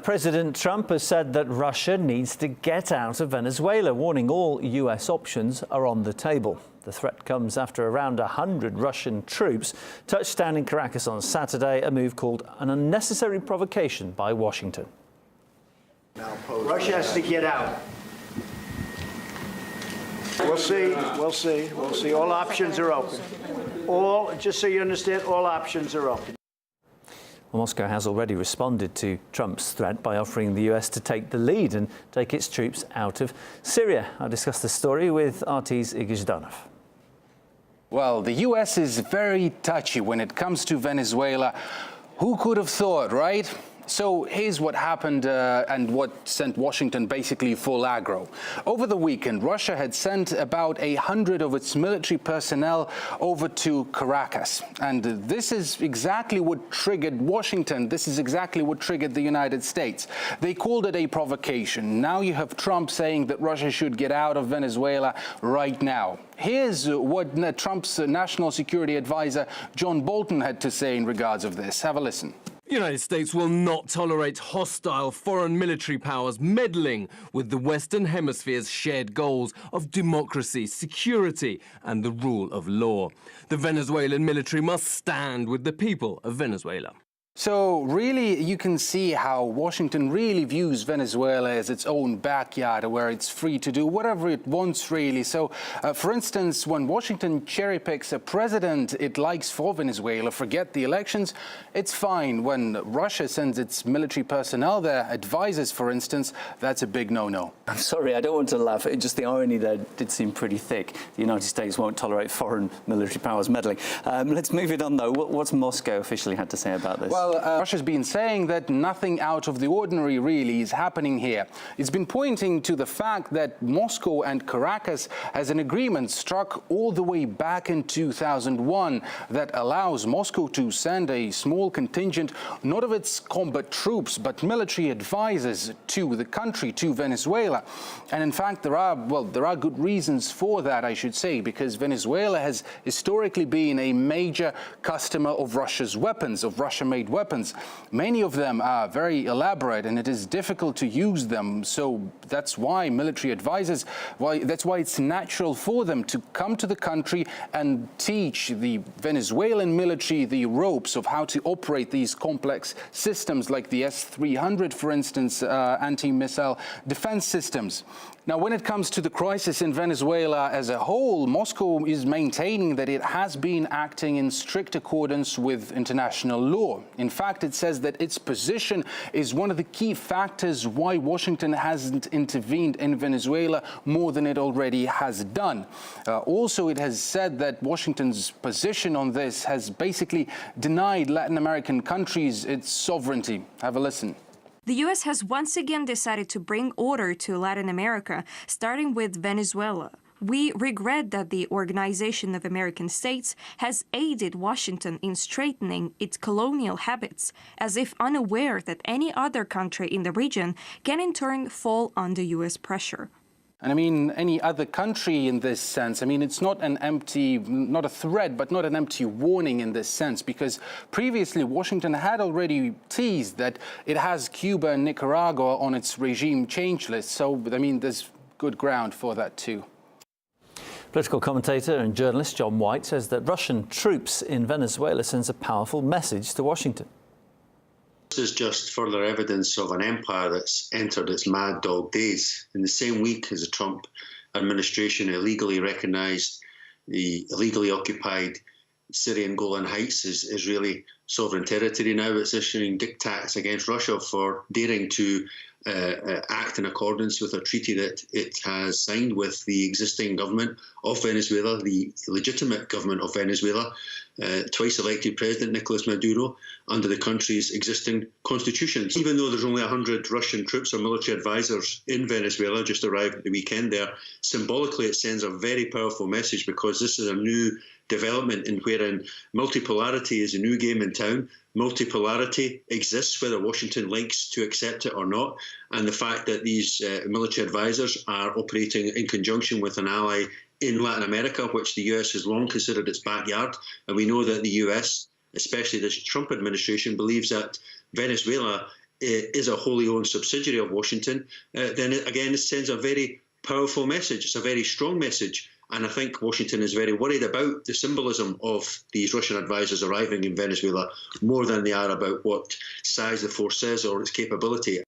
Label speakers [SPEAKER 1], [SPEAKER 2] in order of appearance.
[SPEAKER 1] President Trump has said that Russia needs to get out of Venezuela, warning all US options are on the table. The threat comes after around 100 Russian troops touched down in Caracas on Saturday, a move called an unnecessary provocation by Washington.
[SPEAKER 2] Russia has to get out. We'll see. All options are open. Just so you understand, all options are open.
[SPEAKER 1] Well, Moscow has already responded to Trump's threat by offering the US to take the lead and take its troops out of Syria. I'll discuss the story with RT's Igor Zhdanov.
[SPEAKER 3] Well, the US is very touchy when it comes to Venezuela. Who could have thought, right? So here's what happened and what sent Washington basically full aggro. Over the weekend, Russia had sent about 100 of its military personnel over to Caracas. And this is exactly what triggered Washington. This is exactly what triggered the United States. They called it a provocation. Now you have Trump saying that Russia should get out of Venezuela right now. Here's what Trump's national security advisor, John Bolton, had to say in regards of this. Have a listen.
[SPEAKER 4] The United States will not tolerate hostile foreign military powers meddling with the Western Hemisphere's shared goals of democracy, security and the rule of law. The Venezuelan military must stand with the people of Venezuela.
[SPEAKER 3] So really, you can see how Washington really views Venezuela as its own backyard, where it's free to do whatever it wants, really. So, for instance, when Washington cherry-picks a president it likes for Venezuela, forget the elections, it's fine. When Russia sends its military personnel there, advisors, for instance, that's a big no-no.
[SPEAKER 1] I'm sorry, I don't want to laugh. Just the irony there did seem pretty thick. The United States won't tolerate foreign military powers meddling. Let's move it on, though. What's Moscow officially had to say about this?
[SPEAKER 3] Well, Russia's been saying that nothing out of the ordinary really is happening here. It's been pointing to the fact that Moscow and Caracas has an agreement struck all the way back in 2001 that allows Moscow to send a small contingent, not of its combat troops, but military advisors to the country, to Venezuela. And in fact, there are good reasons for that, I should say, because Venezuela has historically been a major customer of Russia's weapons, of Russia-made weapons. Many of them are very elaborate and it is difficult to use them. So that's why military advisors, that's why it's natural for them to come to the country and teach the Venezuelan military the ropes of how to operate these complex systems like the S-300, for instance, anti-missile defense systems. Now, when it comes to the crisis in Venezuela as a whole, Moscow is maintaining that it has been acting in strict accordance with international law. In fact, it says that its position is one of the key factors why Washington hasn't intervened in Venezuela more than it already has done. Also, it has said that Washington's position on this has basically denied Latin American countries its sovereignty. Have a listen.
[SPEAKER 5] The U.S. has once again decided to bring order to Latin America, starting with Venezuela. We regret that the Organization of American States has aided Washington in straightening its colonial habits, as if unaware that any other country in the region can in turn fall under U.S. pressure.
[SPEAKER 3] And I mean, any other country in this sense, I mean, it's not a threat, but not an empty warning in this sense, because previously Washington had already teased that it has Cuba and Nicaragua on its regime change list. So, I mean, there's good ground for that too.
[SPEAKER 1] Political commentator and journalist John White says that Russian troops in Venezuela sends a powerful message to Washington.
[SPEAKER 6] This is just further evidence of an empire that's entered its mad dog days. In the same week as the Trump administration illegally recognised the illegally occupied Syrian Golan Heights as Israeli sovereign territory, now it's issuing diktats against Russia for daring to act in accordance with a treaty that it has signed with the existing government of Venezuela, the legitimate government of Venezuela, twice elected President Nicolas Maduro, under the country's existing constitution. Even though there's only 100 Russian troops or military advisors in Venezuela, just arrived at the weekend there, symbolically it sends a very powerful message, because this is a new development in wherein multipolarity is a new game in town. Multipolarity exists whether Washington likes to accept it or not, and the fact that these military advisors are operating in conjunction with an ally in Latin America, which the US has long considered its backyard. And we know that the US, especially this Trump administration, believes that Venezuela is a wholly owned subsidiary of Washington, then again, it sends a very powerful message. It's a very strong message. And I think Washington is very worried about the symbolism of these Russian advisors arriving in Venezuela more than they are about what size the force is or its capability.